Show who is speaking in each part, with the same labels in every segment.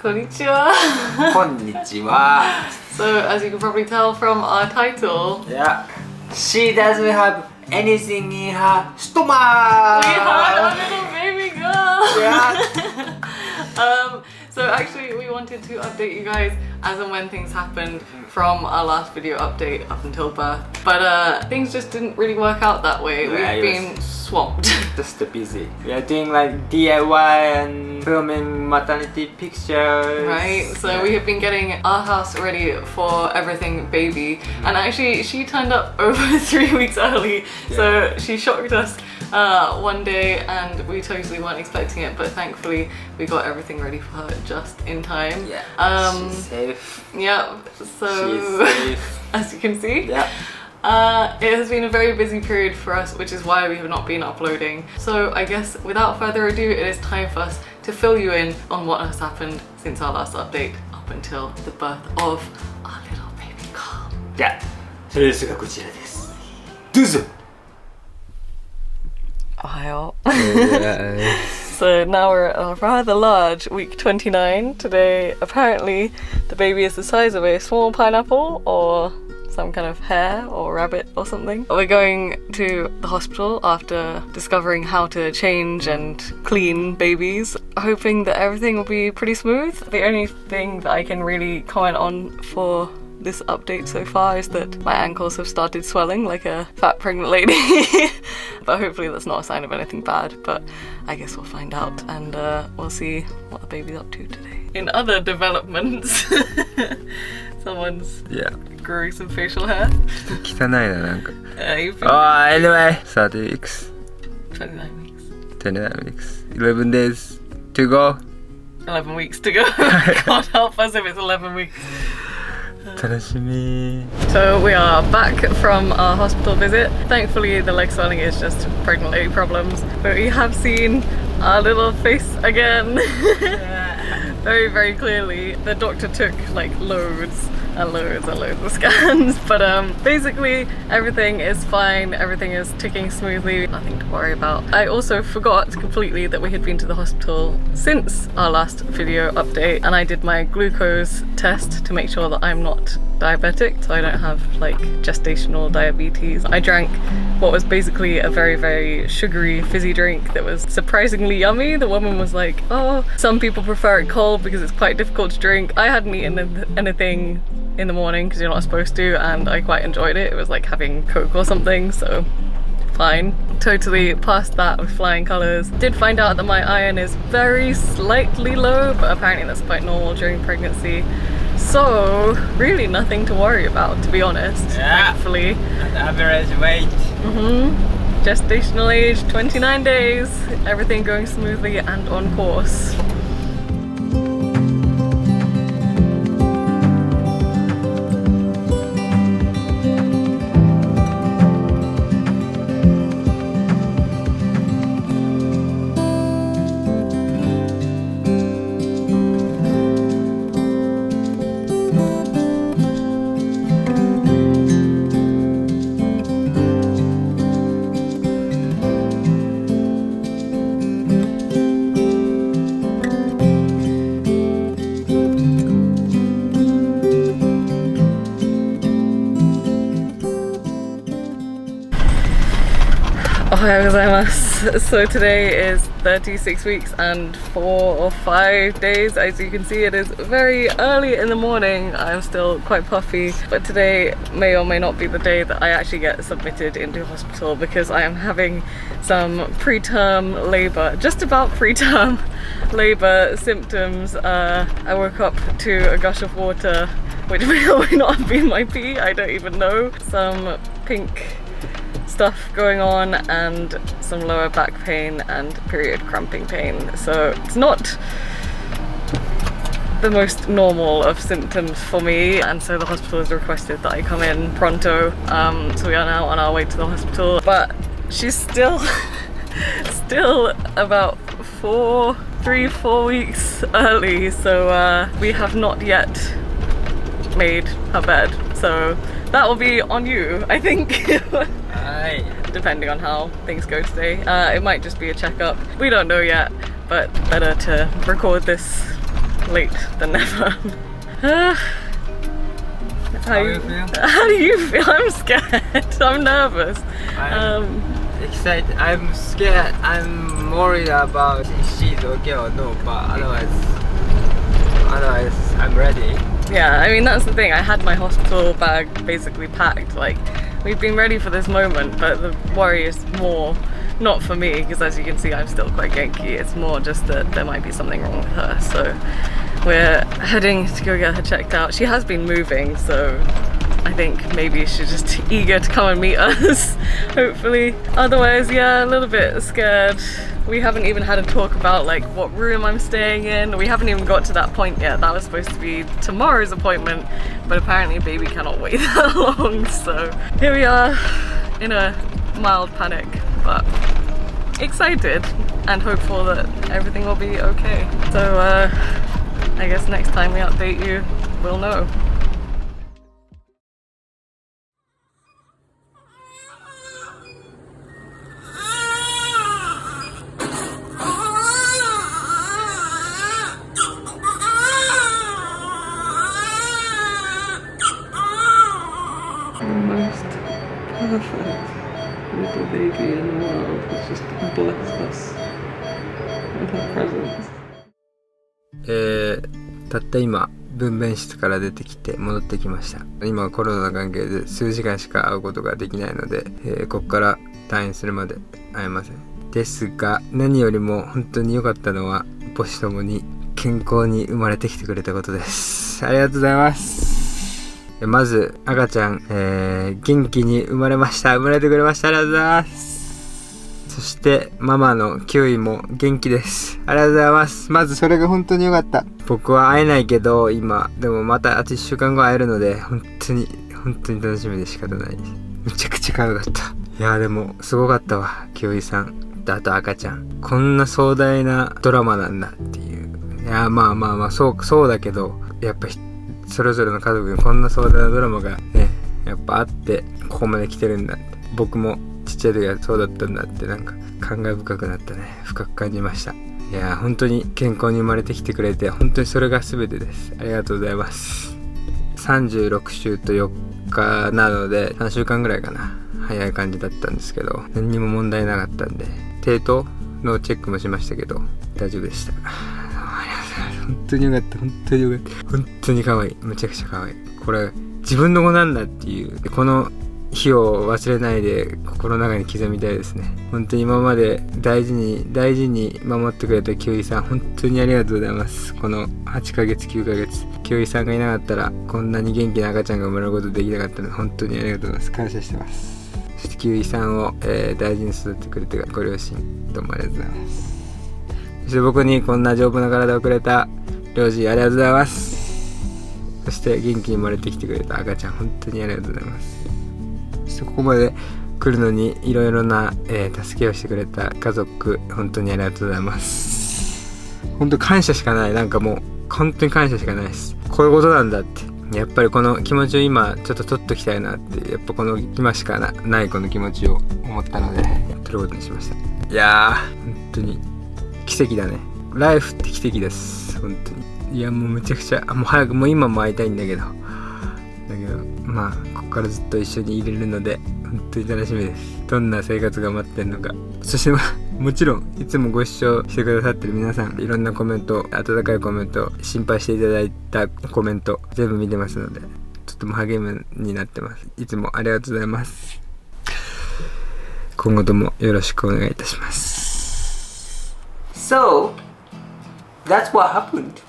Speaker 1: Konnichiwa.
Speaker 2: Konnichiwa.
Speaker 1: So, as you can probably tell from our title,
Speaker 2: Yeah. She doesn't have anything in her stomach.
Speaker 1: we had a little baby girl.
Speaker 2: Yeah.
Speaker 1: So actually we wanted to update you guys as and when things happened from our last video update up until birth. But things just didn't really work out that way.
Speaker 2: Yeah,
Speaker 1: We've been swamped.
Speaker 2: Just busy. We are doing like DIY and filming maternity pictures.
Speaker 1: Right, so we have been getting our house ready for everything baby, and actually she turned up over 3 weeks early, so she shocked us one day and we totally weren't expecting it, but thankfully we got everything ready for her just in time.
Speaker 2: Yeah. She's safe.
Speaker 1: Yeah, so
Speaker 2: She's safe.
Speaker 1: as you can see,
Speaker 2: Yeah.
Speaker 1: it has been a very busy period for us, which is why we have not been uploading. So I guess without further ado, it is time for us to fill you in on what has happened since our last update up until the birth of our little baby girl.
Speaker 2: じゃあ、それですがこちらです。どうぞ。
Speaker 1: Ohio. So now we're at a rather large week 29. Today, apparently, the baby is the size of a small pineapple or some kind of hare or rabbit or something. We're going to the hospital after discovering how to change and clean babies, hoping that everything will be pretty smooth. The only thing that I can really comment on for this update so far is that my ankles have started swelling like a fat pregnant lady. But hopefully that's not a sign of anything bad, but I guess we'll find out, and we'll see what the baby's up to today. In other developments, someone's growing some facial hair.
Speaker 2: 汚いななんか。
Speaker 1: You've been
Speaker 2: Anyway, 30 weeks.
Speaker 1: 29 weeks.
Speaker 2: 29 weeks. 11 days to go.
Speaker 1: 11 weeks to go. God help us if it's 11 weeks.
Speaker 2: 楽しみ。
Speaker 1: So we are back from our hospital visit. Thankfully the leg swelling is just pregnant lady problems, but we have seen our little face again. Very, very clearly. The doctor took like loads and loads and loads of scans, but basically everything is fine, everything is ticking smoothly, nothing to worry about. I also forgot completely that we had been to the hospital since our last video update, and I did my glucose test to make sure that I'm not diabetic, so I don't have like gestational diabetes. I drank what was basically a very, very sugary fizzy drink that was surprisingly yummy. The woman was like, oh, some people prefer it cold because it's quite difficult to drink. I hadn't eaten anything in the morning because you're not supposed to, and I quite enjoyed it. It was like having Coke or something, so fine. Totally passed that with flying colours. Did find out that my iron is very slightly low, but apparently that's quite normal during pregnancy. So really nothing to worry about, to be honest. Thankfully.
Speaker 2: An average weight.
Speaker 1: Gestational age 29 days. Everything going smoothly and on course. Ohayou gozaimasu. So today is 36 weeks and 4 or 5 days. As you can see, it is very early in the morning. I'm still quite puffy, but today may or may not be the day that I actually get submitted into hospital because I am having some preterm labor, just about preterm labor symptoms. I woke up to a gush of water, which may or may not have been my pee, I don't even know. Some pink stuff going on and some lower back pain and period cramping pain. So it's not the most normal of symptoms for me, and so the hospital has requested that I come in pronto. So we are now on our way to the hospital, but she's still about 3-4 weeks early, so we have not yet made her bed, so that will be on you, I think. Depending on how things go today. It might just be a checkup. We don't know yet, but better to record this late than never.
Speaker 2: How do you feel?
Speaker 1: How do you feel? I'm scared. I'm nervous.
Speaker 2: I'm excited. I'm scared. I'm worried about if she's okay or no, but otherwise I'm ready.
Speaker 1: Yeah, I mean that's the thing. I had my hospital bag basically packed. Like we've been ready for this moment, but the worry is more not for me because as you can see I'm still quite genki. It's more just that there might be something wrong with her. So we're heading to go get her checked out. She has been moving, so I think maybe she's just eager to come and meet us, hopefully. Otherwise, yeah, a little bit scared. We haven't even had a talk about like what room I'm staying in. We haven't even got to that point yet. That was supposed to be tomorrow's appointment, but apparently baby cannot wait that long. So here we are in a mild panic, but excited and hopeful that everything will be okay. So I guess next time we update you, we'll know. Most perfect little baby in the world has just blessed us with her presence.
Speaker 2: たった今分娩室から出てきて戻ってきました。今はコロナの関係で数時間しか会うことができないので、ここから退院するまで会えません。ですが何よりも本当に良かったのは母子ともに健康に生まれてきてくれたことです。ありがとうございます。まず赤ちゃん、元気に生まれました。生まれてくれました。ありがとうございます。そしてママのキウイも元気です。ありがとうございます。まずそれが本当に良かった。僕は会えないけど今でもまたあと1週間後会えるので本当に楽しみで仕方ないです。めちゃくちゃ可愛かった。いやでもすごかったわ。キウイさんとあと赤ちゃん、こんな壮大なドラマなんだっていう。いやまあそうだけどやっぱそれぞれの家族にこんな壮大なドラマがねやっぱあってここまで来てるんだって、僕もちっちゃい時はそうだったんだってなんか感慨深くなったね。深く感じました。いや本当に健康に生まれてきてくれて本当にそれが全てです。ありがとうございます。36週と4日なので3週間ぐらいかな、早い感じだったんですけど何にも問題なかったんで低糖のチェックもしましたけど大丈夫でした。本当によかった。本当に可愛い。めちゃくちゃ可愛い。これ自分の子なんだっていうこの日を忘れないで心の中に刻みたいですね。本当に今まで大事に守ってくれたキウイさん本当にありがとうございます。この8ヶ月9ヶ月キウイさんがいなかったらこんなに元気な赤ちゃんが生まれることできなかったので本当にありがとうございます。感謝してます。そしてキウイさんを、大事に育ててくれてご両親どうもありがとうございます。そして僕にこんな丈夫な体をくれた両親ありがとうございます。そして元気に生まれてきてくれた赤ちゃん本当にありがとうございます。そしてここまで来るのにいろいろな、助けをしてくれた家族本当にありがとうございます。本当感謝しかない。なんかもう本当に感謝しかないです。こういうことなんだってやっぱりこの気持ちを今ちょっと取っときたいなってやっぱこの今しかないこの気持ちを思ったので取ることにしました。いやー本当に奇跡だね。ライフって奇跡です本当に。いやもうめちゃくちゃもう早くもう今も会いたいんだけどまあここからずっと一緒にいれるので本当に楽しみです。どんな生活が待ってんのか。そしてもちろんいつもご視聴してくださってる皆さんいろんなコメント温かいコメント心配していただいたコメント全部見てますのでとても励みになってます。いつもありがとうございます。今後ともよろしくお願いいたします。 So that's what happened.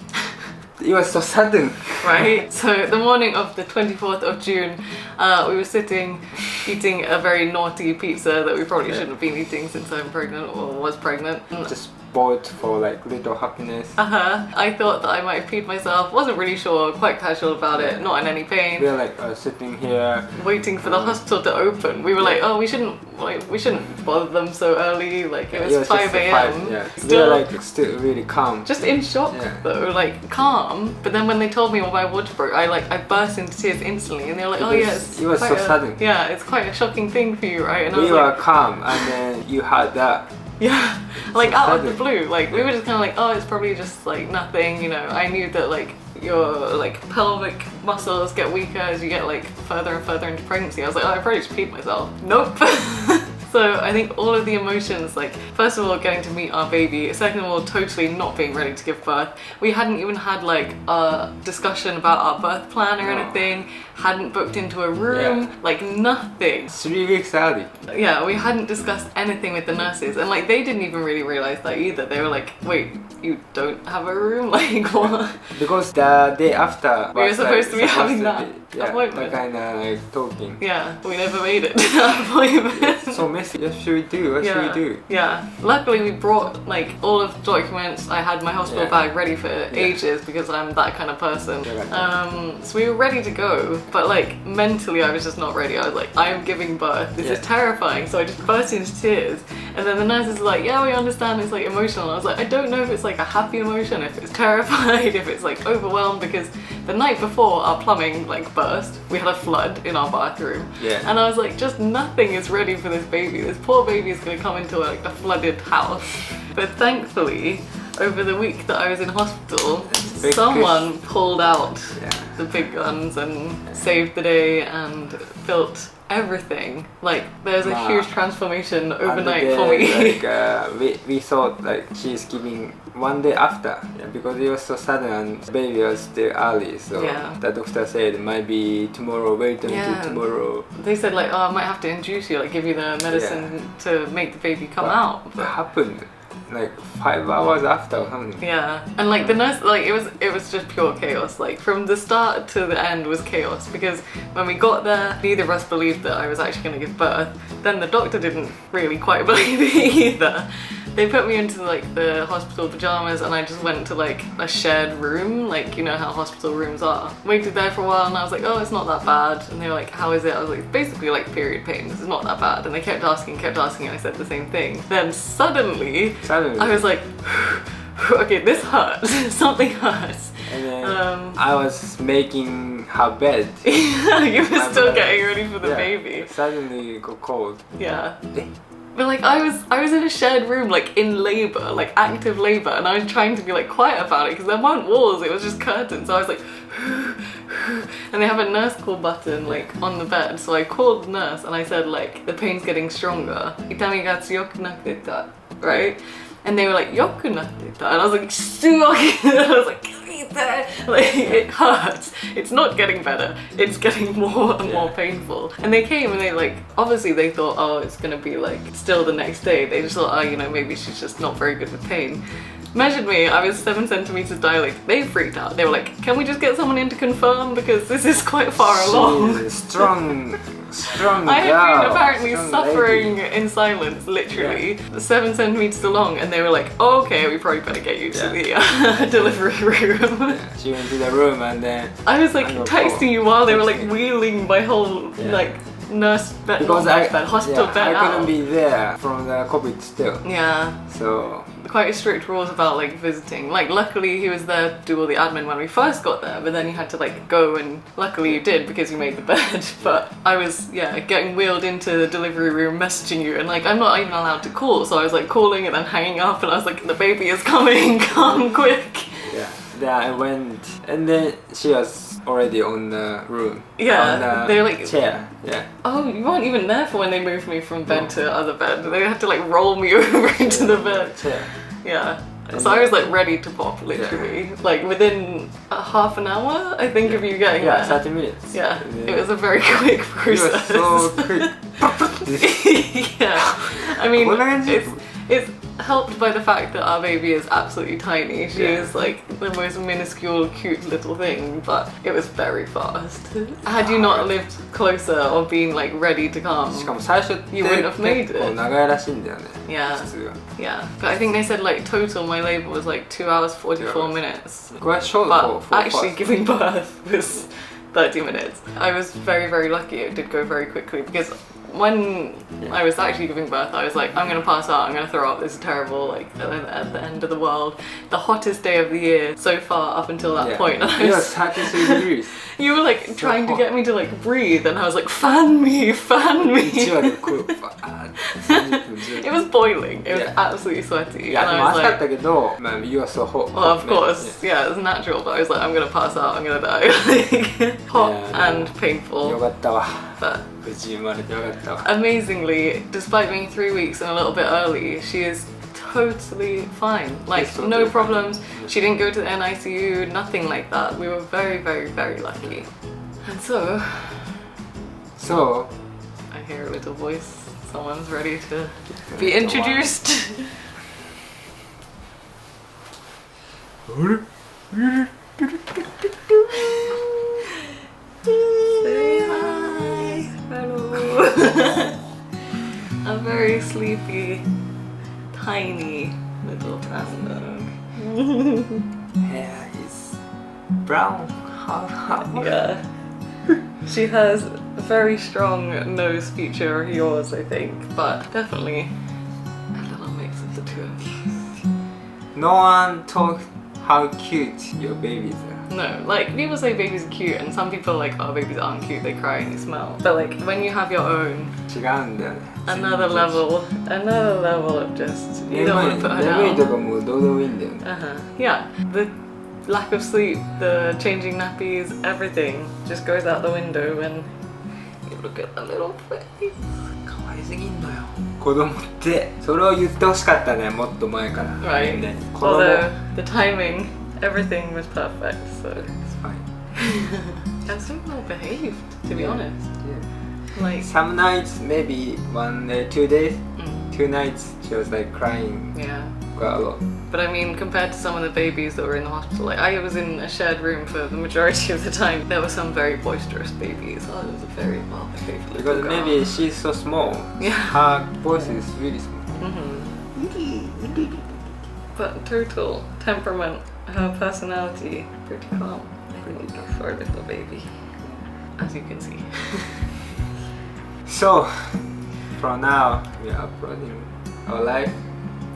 Speaker 2: It was so sudden.
Speaker 1: Right, so the morning of the 24th of June, we were sitting eating a very naughty pizza that we probably shouldn't have been eating since I'm pregnant or was pregnant.
Speaker 2: Just bought for like little happiness.
Speaker 1: I thought that I might have peed myself, wasn't really sure, quite casual about it, not in any pain.
Speaker 2: We were like sitting here
Speaker 1: waiting for the hospital to open. We were like, oh, we shouldn't bother them so early, like it was 5 a.m.
Speaker 2: Yeah.
Speaker 1: Still,
Speaker 2: we were like still really calm.
Speaker 1: Just in shock though, like calm. But then when they told me my water broke, I burst into tears instantly, and they were like, oh yes,
Speaker 2: it was so sudden.
Speaker 1: Yeah, it's quite a shocking thing for you, right? And
Speaker 2: we were calm, and then you had that.
Speaker 1: Yeah, like
Speaker 2: So
Speaker 1: out of the
Speaker 2: sudden.
Speaker 1: blue. Like we were just kind of like, oh, it's probably just like nothing, you know. I knew that like your like pelvic muscles get weaker as you get like further and further into pregnancy. I was like, oh, I probably just peed myself. Nope. So I think all of the emotions, like first of all getting to meet our baby, second of all totally not being ready to give birth. We hadn't even had like a discussion about our birth plan or anything, hadn't booked into a room, like nothing.
Speaker 2: 3 weeks early.
Speaker 1: Yeah, we hadn't discussed anything with the nurses, and like they didn't even really realize that either. They were like, wait, you don't have a room? Like what?
Speaker 2: Because the day after
Speaker 1: We were supposed to be having
Speaker 2: that
Speaker 1: that appointment.
Speaker 2: kind of like talking.
Speaker 1: Yeah, we never made it to that appointment.
Speaker 2: So messy. What should we do? What should we do?
Speaker 1: Yeah. Luckily we brought like all of the documents. I had my hospital bag ready for ages because I'm that kind of person. So we were ready to go, but like mentally I was just not ready. I was like, I am giving birth. This is terrifying. So I just burst into tears. And then the nurses were like, yeah, we understand it's like emotional. I was like, I don't know if it's like a happy emotion, if it's terrified, if it's like overwhelmed, because the night before our plumbing like burst. We had a flood in our bathroom.
Speaker 2: Yeah.
Speaker 1: And I was like, just nothing is ready for this baby. This poor baby is going to come into like a flooded house. But thankfully, over the week that I was in hospital, someone pulled out the big guns and saved the day and built everything. Like there's a huge transformation overnight for me.
Speaker 2: Like, we thought like she's giving one day after, because it was so sudden and the baby was still early, so the doctor said maybe tomorrow, wait until tomorrow.
Speaker 1: They said like, oh, I might have to induce you, like give you the medicine to make the baby come out.
Speaker 2: What happened? Like 5 hours after or something.
Speaker 1: Yeah, and like the nurse, like it was just pure chaos. Like from the start to the end was chaos, because when we got there, neither of us believed that I was actually going to give birth. Then the doctor didn't really quite believe it either. They put me into like the hospital pajamas and I just went to like a shared room, like you know how hospital rooms are. Waited there for a while and I was like, oh, it's not that bad. And they were like, how is it? I was like, basically like period pains, it's not that bad. And they kept asking and I said the same thing. Then suddenly I was like, okay, this hurts. Something hurts.
Speaker 2: And then I was making her bed.
Speaker 1: You were still getting ready for the baby.
Speaker 2: Suddenly it got cold.
Speaker 1: Yeah. But like I was in a shared room, like in labor, like active labor, and I was trying to be like quiet about it because there weren't walls, it was just curtains. So I was like, and they have a nurse call button like on the bed. So I called the nurse and I said like, the pain's getting stronger. Itami ga tsuyoku natte, right? And they were like, yoku natte, and I was like, tsuyoku. I was like, like it hurts. It's not getting better. It's getting more and more painful. And they came and they like, obviously they thought, oh, it's gonna be like still the next day. They just thought, oh, you know, maybe she's just not very good with pain. Measured me, I was 7 centimeters dilated. They freaked out. They were like, can we just get someone in to confirm, because this is quite far along.
Speaker 2: Strong
Speaker 1: I had
Speaker 2: girl,
Speaker 1: been apparently
Speaker 2: strong
Speaker 1: suffering
Speaker 2: lady.
Speaker 1: in silence, literally. 7 centimeters along, and they were like, oh, okay, we probably better get you to the delivery room.
Speaker 2: She went to the room and then
Speaker 1: I was like texting you while they were like wheeling my whole like nurse bed,
Speaker 2: because
Speaker 1: hospital bed
Speaker 2: I
Speaker 1: out.
Speaker 2: couldn't be there from the COVID still.
Speaker 1: Yeah.
Speaker 2: So
Speaker 1: quite strict rules about like visiting. Like luckily he was there to do all the admin when we first got there, but then you had to like go, and luckily you did because you made the bed. But I was getting wheeled into the delivery room messaging you, and like I'm not even allowed to call, so I was like calling and then hanging up, and I was like, the baby is coming, come quick.
Speaker 2: Then I went, and then she was already on the room.
Speaker 1: Yeah,
Speaker 2: on the
Speaker 1: they were like
Speaker 2: chair.
Speaker 1: Oh, you weren't even there for when they moved me from bed to other bed. They had to like roll me over into the bed.
Speaker 2: Chair.
Speaker 1: Yeah. So I was like ready to pop, literally. Like within a half an hour, I think, of you getting there.
Speaker 2: 30 minutes.
Speaker 1: Yeah, it was a very quick process.
Speaker 2: You were so quick.
Speaker 1: Yeah, I mean, it's helped by the fact that our baby is absolutely tiny. She is like the most minuscule, cute little thing, but it was very fast. Had you not lived closer or been like ready to come,
Speaker 2: しかも最初って
Speaker 1: you wouldn't have made
Speaker 2: 結構
Speaker 1: it.
Speaker 2: 長いらしいんだよね。
Speaker 1: Yeah.
Speaker 2: 普通は。
Speaker 1: Yeah, but I think they said like total my labour was like 2 hours 44 minutes.
Speaker 2: Quite short
Speaker 1: But
Speaker 2: for
Speaker 1: actually
Speaker 2: fast.
Speaker 1: giving birth was 30 minutes. I was very, very lucky. It did go very quickly, because when I was actually giving birth, I was like, I'm gonna pass out, I'm gonna throw up, this is terrible, like at the end of the world. The hottest day of the year so far up until that point. And I
Speaker 2: It
Speaker 1: was,
Speaker 2: was 33 degrees.
Speaker 1: you were like trying to get me to like breathe, and I was like, fan me, fan me.
Speaker 2: 1話でこうバーッて30分
Speaker 1: It was boiling. It was
Speaker 2: Yeah.
Speaker 1: absolutely sweaty.
Speaker 2: いや、で
Speaker 1: And
Speaker 2: も
Speaker 1: I
Speaker 2: 暑
Speaker 1: was
Speaker 2: かっ
Speaker 1: like,
Speaker 2: たけど、まあ、You are so hot.
Speaker 1: well, of course, yeah, it's natural, but I was like, I'm gonna pass out, I'm gonna die. Like, hot
Speaker 2: Yeah,
Speaker 1: and
Speaker 2: よ
Speaker 1: painful.
Speaker 2: かったわ。
Speaker 1: But
Speaker 2: 無事生まれてよかったわ。
Speaker 1: amazingly, despite being 3 weeks and a little bit early, she is totally fine. Like,
Speaker 2: She's
Speaker 1: no
Speaker 2: totally
Speaker 1: problems. She didn't go to the NICU, nothing like that. We were very, very, very lucky. And so,
Speaker 2: So,
Speaker 1: I hear a little voice. Someone's ready to be introduced. Say hi. Hello. A very sleepy, tiny little panda.
Speaker 2: hair is brown. Half.
Speaker 1: Yeah. She has a very strong nose feature, yours I think, but definitely a little mix of the two of you.
Speaker 2: No one talked how cute your babies are.
Speaker 1: No, like people say babies are cute and some people are like, oh, babies aren't cute, they cry and you smell. But like when you have your own,
Speaker 2: 違うんだよね。
Speaker 1: another level of just, you don't want to put her
Speaker 2: 眠いと
Speaker 1: down.
Speaker 2: かもうどうでもいいんだよね。
Speaker 1: Yeah, the lack of sleep, the changing nappies, everything just goes out the window when you look at the little face.
Speaker 2: 可愛すぎんのよ。子供ってそれを言ってほしかったね、もっと前から。
Speaker 1: Right.
Speaker 2: ね、子供。
Speaker 1: Although the timing, everything was perfect, so
Speaker 2: It's fine.
Speaker 1: and so well behaved, to be
Speaker 2: Yeah.
Speaker 1: honest.
Speaker 2: Yeah.
Speaker 1: Like,
Speaker 2: Some nights, maybe 1 day, 2 days, 2 nights, she was like crying
Speaker 1: yeah.
Speaker 2: quite a lot.
Speaker 1: But I mean, compared to some of the babies that were in the hospital, like I was in a shared room for the majority of the time. There were some very boisterous babies. Oh, it was a very well behaved little
Speaker 2: Because
Speaker 1: girl.
Speaker 2: maybe she's so small.
Speaker 1: Yeah.
Speaker 2: Her voice is really small.
Speaker 1: But total temperament, her personality, pretty calm, I think, for a little baby, as you can see.
Speaker 2: So, from now, we are uploading our life.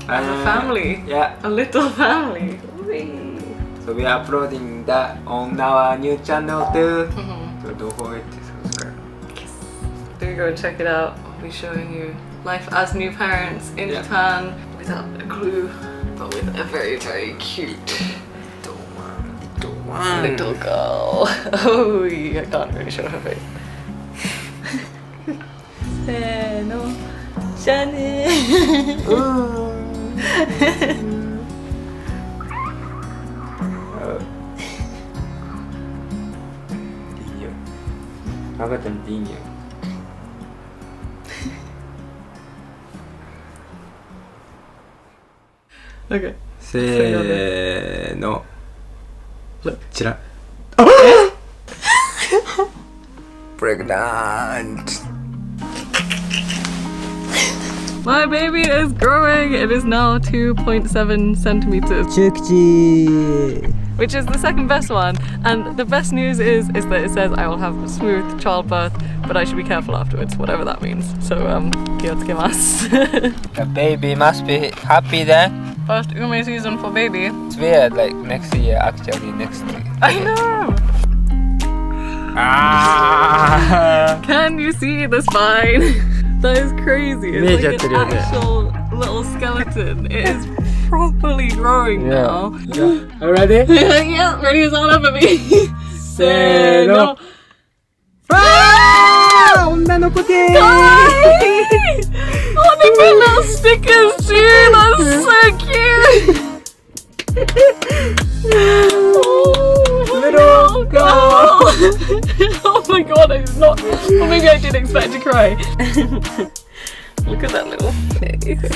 Speaker 1: As a family.
Speaker 2: Yeah.
Speaker 1: A little family. Whee!
Speaker 2: So we are uploading that on our new channel too.
Speaker 1: Mhm.
Speaker 2: So don't forget to subscribe.
Speaker 1: Do go and check it out. I'll be showing you life as new parents in
Speaker 2: Yeah.
Speaker 1: Japan without a clue, but with a very, very cute little girl. Oh, I can't really show her face. せーの、じゃあねー。
Speaker 2: いいよ。赤ちゃんっていいよ。
Speaker 1: Okay.
Speaker 2: せーの。こちら。Pregnant.
Speaker 1: My baby is growing. It is now 2.7 centimeters,
Speaker 2: 中吉。
Speaker 1: which is the second best one. And the best news is that it says I will have a smooth childbirth, but I should be careful afterwards, whatever that means. So, 気をつけます。
Speaker 2: The baby must be happy then.
Speaker 1: First Ume season for baby.
Speaker 2: It's weird, like next year, actually next year.
Speaker 1: I know!
Speaker 2: Ah!
Speaker 1: Can you see the spine? That is crazy. It's like an actual little skeleton. It is properly growing now.
Speaker 2: Yeah. Are you ready?
Speaker 1: Yeah, ready as I'll ever be.
Speaker 2: せーの。女の子でーす。
Speaker 1: Oh, they put little stickers too. That's so cute. Oh,
Speaker 2: Little girl.
Speaker 1: Oh my god, I did not. Well, maybe I did expect to cry. Look at that little face.